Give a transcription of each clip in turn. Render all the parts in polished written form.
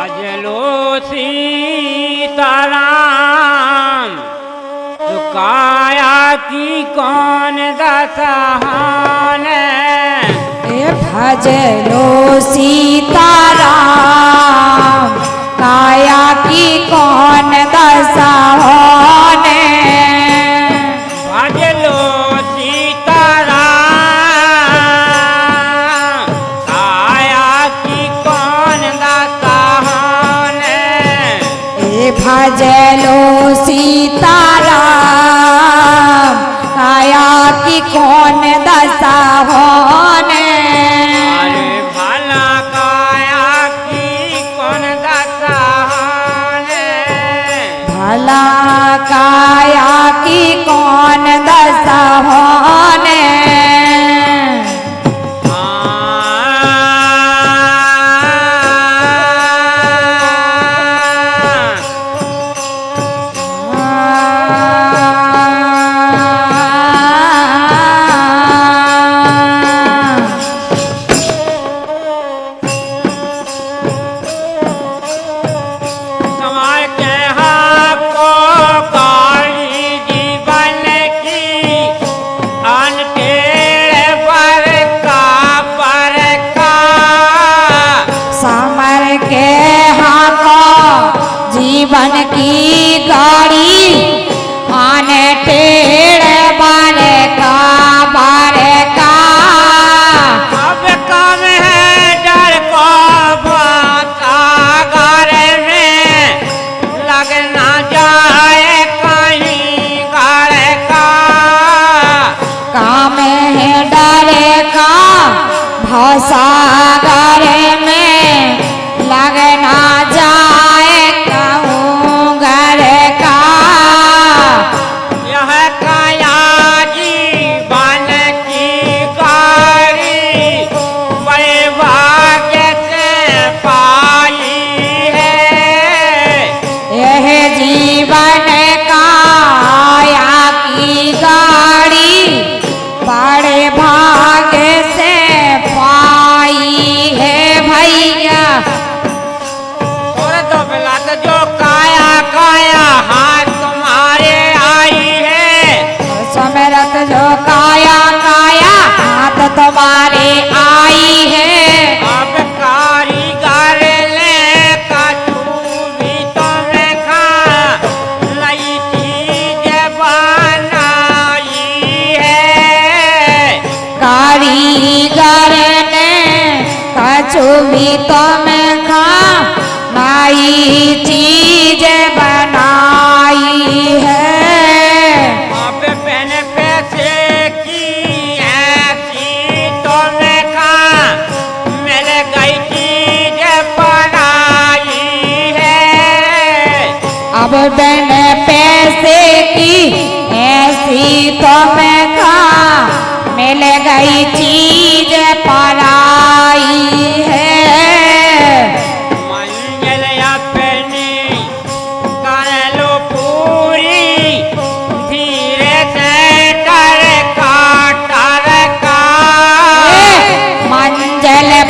भजलो सीताराम तो काया की कौन दशहान। भजलो सीताराम काया की कौन दशहान। भजलो सीताराम काया की कौन दशहान। भजलो सीताराम काया की कौन दशहान। अरे भला काया की कौन दशहान। भला काया की कौन दशहान। जीवन की गाड़ी आने टेढ़ बारे का अब कम है डर को सागर में लग ना जाए कहीं घर का। काम है डर का भवसागर में लग ना जाए घर का। यह काया जीवन की गाड़ी बड़े भाग्य से पाई है। यह जीवन काया की गाड़ी बड़े भाग्य से पाई है भैया। जो काया काया हाथ तुम्हारे आई है। समरथ जो काया काया हाथ तुम्हारे आई है। अब कारीगर ले कछु भी तुम्हें खा नई चीज बनाई है। कारीगर ने कछु भी तुम्हें खा नई चीज बनाई है। अब बिन पैसे की ऐसी तुम्हें खा मिल गई चीज बनाई है। अब बिन पैसे की ऐसी तुम्हें खा मिल गई चीज बनाई है।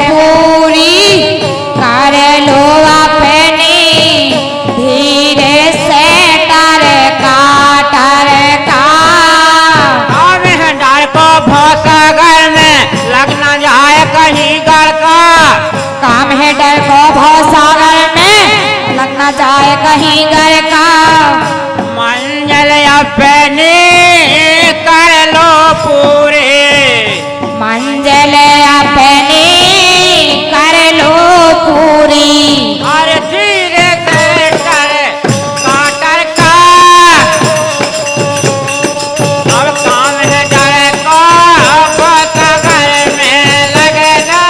पूरी कर लो अपनी धीरे से टर का। अब डर को भौसागर में लग ना जाए कहीं घर का। काम है डर को भवसागर में लग ना जाए कहीं घर का। मंजिल अपनी कर लो पूरी। मंजिल अपनी कर लो पूरी। और धीरे से टर का। अब काम है डर को भौसागर में लगेगा।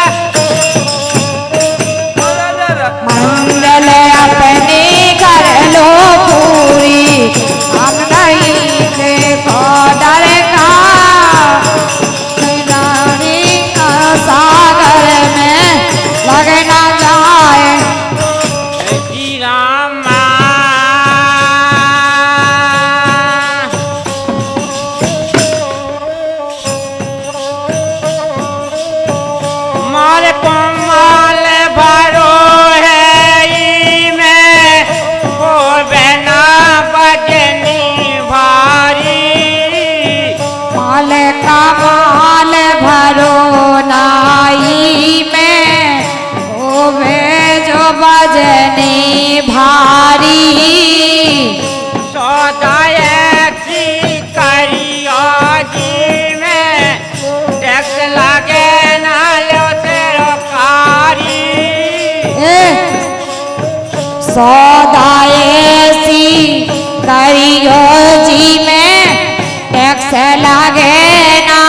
मंजिल अपनी कर लो वजनी भारी सौदायकी करियो जी में टैक्स लागे ना लो तेरो कारी सौदायसी करियो जी में टैक्स लागे ना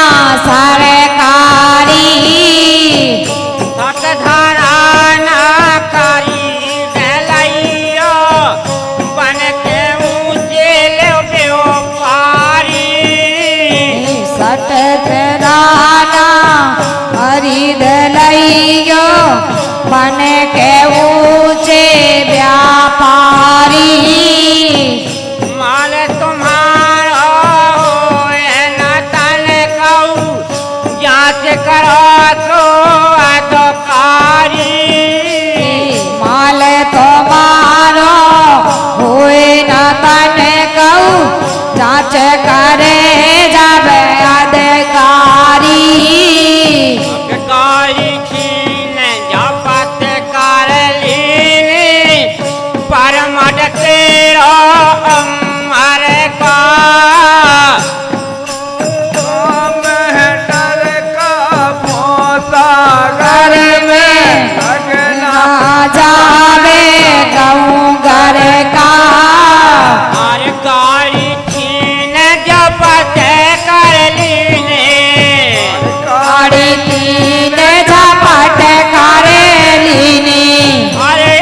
सरकारी धारा ना करी गलैयो बन के ऊंचे ले व्यापारी सटकराना खरीद लइयो बन के ऊंचे व्यापारी माल तुम्हारा होए न तन कहू जांच करो तो अधकारी माल तुम्हारो हुए न तन कहू जांच करे जब अधिकारी कारी छीन जपत कर लीनी परमट तेरो अमर का डर का भोसा घर में ना जावे कहूँ घर का और कारी छीन जपत कर लीनी गाड़ी तीन झपट करे लीनी अरे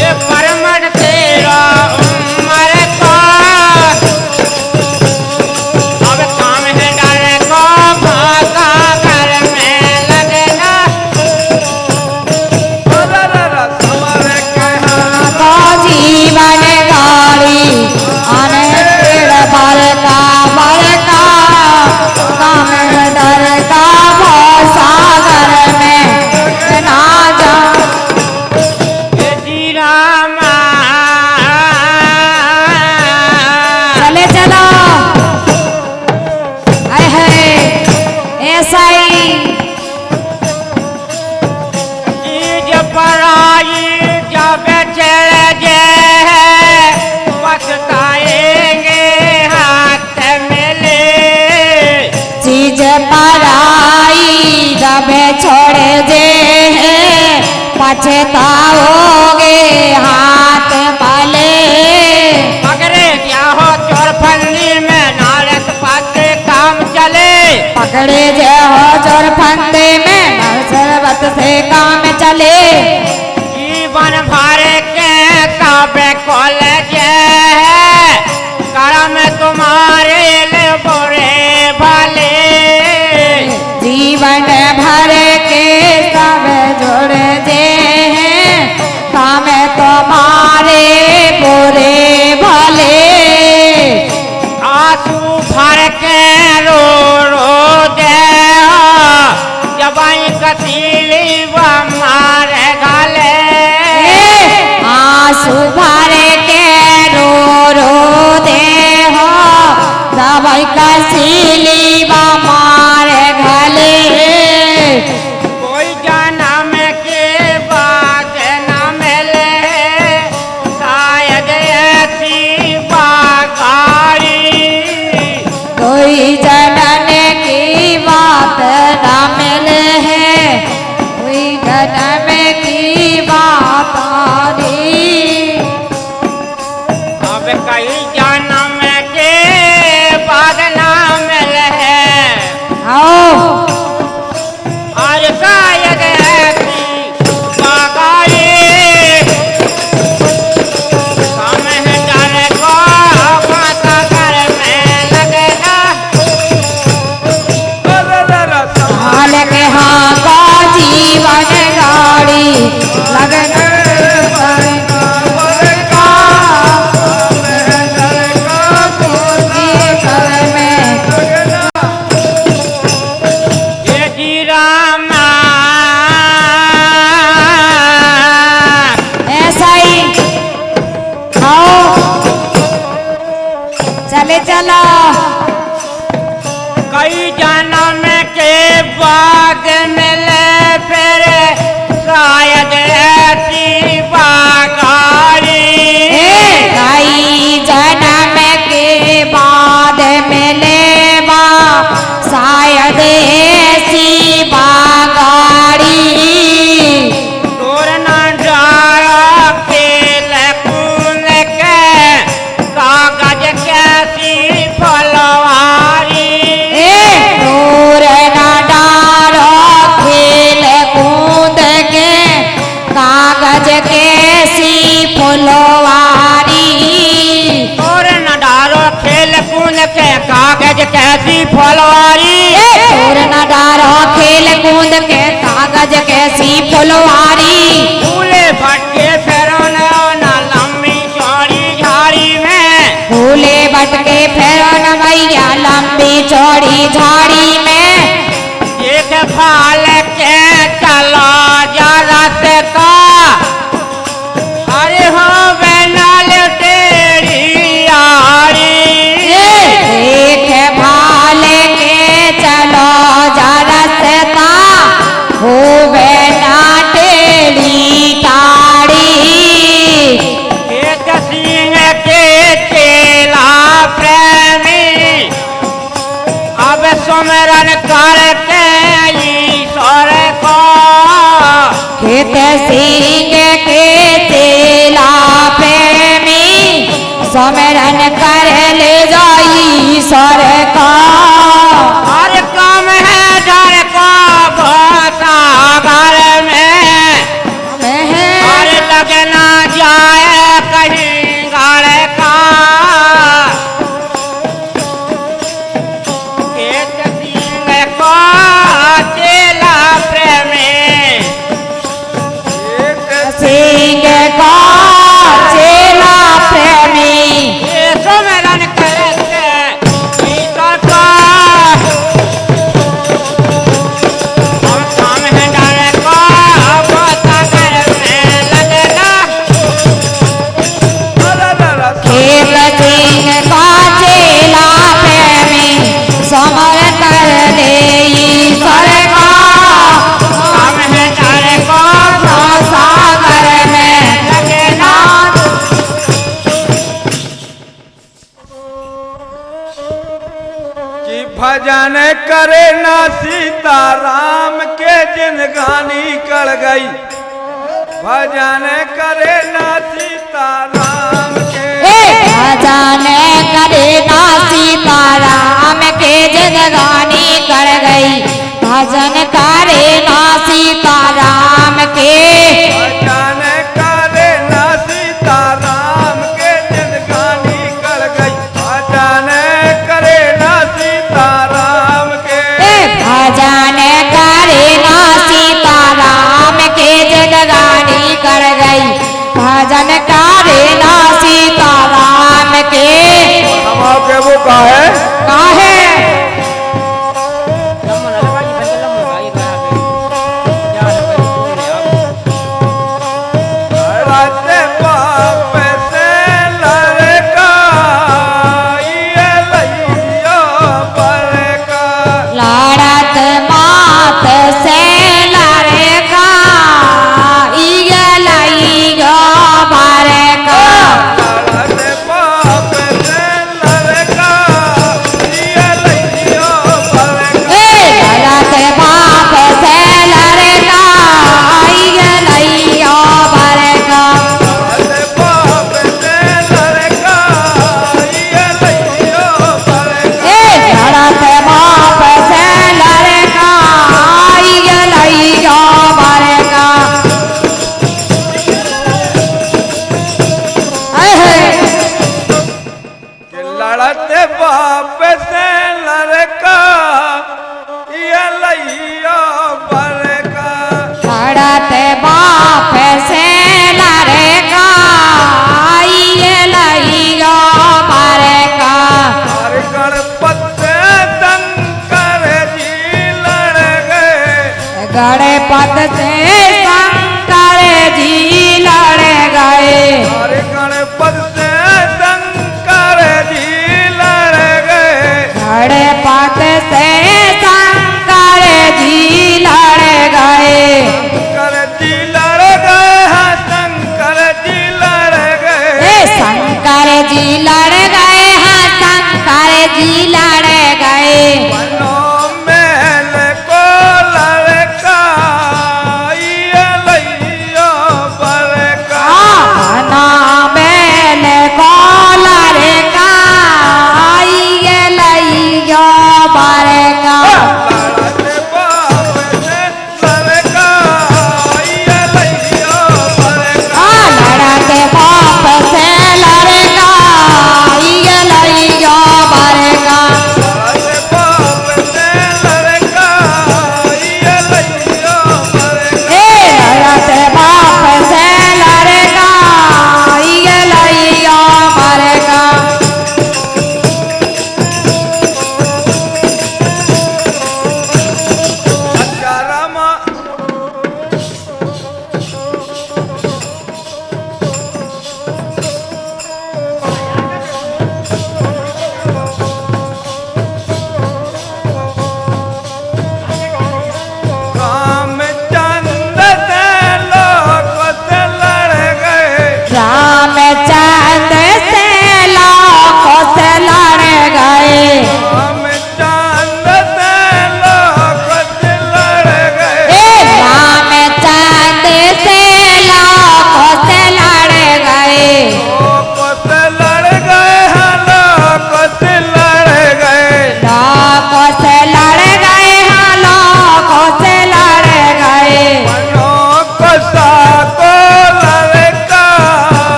ये परमट तेरा उम्र का अब काम है डर को भागा घर में लगना तो जीवन गाड़ी आने पेड़ पर का काम डर का सागर में ना जा ये जी रामा चले चलो ऐसा ही चीज पराई जब चढ़ जाए पछताएंगे हाथ मिले चीज पराई जब छोड़ दे पछताओगे हाथ पाले पकड़े क्या हो चोर फंदी में नारस पाते काम चले पकड़े जे हो चोर फंदे में नर सरबत से काम चले जीवन भर के काबे कॉलेज करम तुम्हारे ले बुरे भले जीवन भर के सब जोड़ दे काम तुम्हारे बुरे भले आंसू भर के रो दे जब कसीली मारे गले आंसू भर के रो दे हो जब कसीली मार गले कोई जन्म के बाद न मिले शायद ऐसी बाकारी कोई जनन की बात न मिले है कोई जन्म की बात आरी अब कई जन्म के बाद न मिले आओ आज शायद ऐसी बाकारी हम है डर को माता घर में लगना हाल के हाँ का जीवन गाड़ी लगन ये जी रामा ऐसा ही आओ चले चलो कई जन्म के बाद मिले फिर शायद के कागज कैसी फुलवारी दूर न डारो खेल कूद के कागज कैसी फुलवारी फूले फटके फेरो न लंबी चौड़ी झाड़ी में फूले बटके फेरो न भैया लंबी चौड़ी झाड़ी में एक फाल के चलो जा रास्ता अरे हो बेनाल तेरी यारी एक भाल के चलो जा रास्ता होवे ना टेढ़ी टाड़ी एक सिंह के चेला प्रेमी अब सुमरन करते ईश्वर को खेत सिंह के चेला प्रेमी सुमिरन कर ले जाई ईश्वर का हर काम है डर को भोसा घर में हर लगना जाए कहीं घर का खेत सिंह को चेला प्रेमी सिंह का चेला प्रेमी ये सुमिरन करते ईश्वर का हम काम है डर को भोसा घर में लगना खेत सिंह का चेला प्रेमी समर कर दे ईश्वर का काम है डर को सागर में लगना कि भजन करे ना सीताराम के जिंदगानी कड़ गई भजन करे ना सीताराम के भजन करे ना सीताराम के जिंदगानी कर गई भजन करे ना सीताराम के